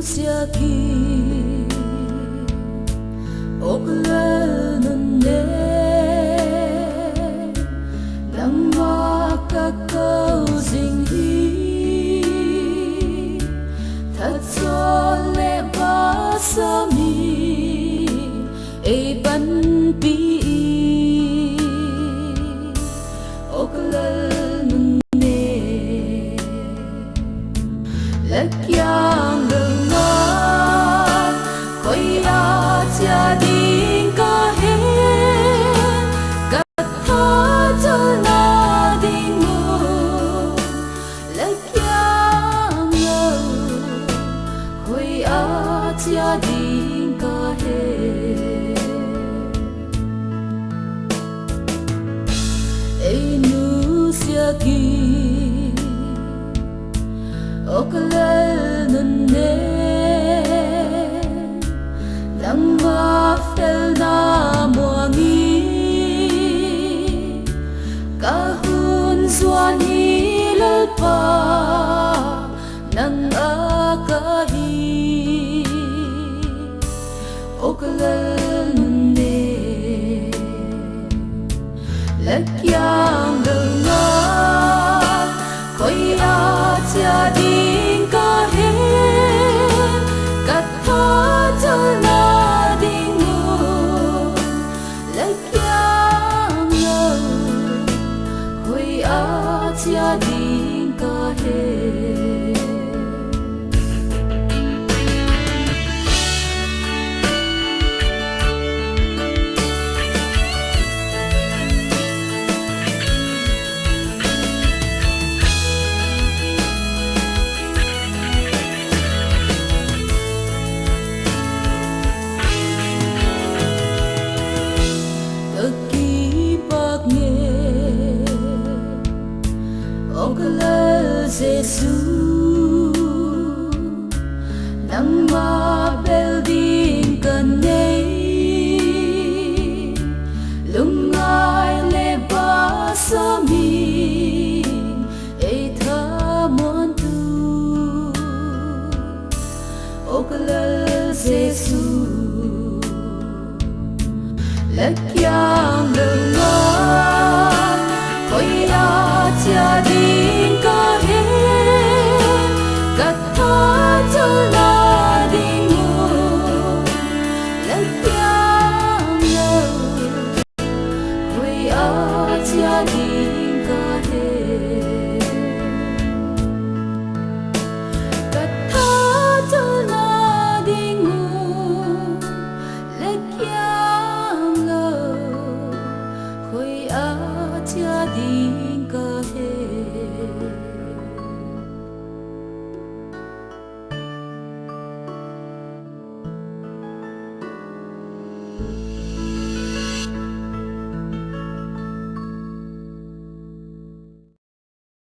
siaki oklelnun ne langma kakau zinghi thật le basami e ban pi oklelnun ne lakyang gia đình có hết cả thơ cho na đình mù là kia ngờ khôi á gia đình có hết ai nu sia ki oklelnun ne Langma fel na muangi kahun zuani lalpa nang akahi oklelnun ne lakyang dalnga koi a gia đình ka he katha chalna gia đình có hết Giêsu nang ma bel din kan nei lungai le basami e tha mon tu oklal Giêsu lakyang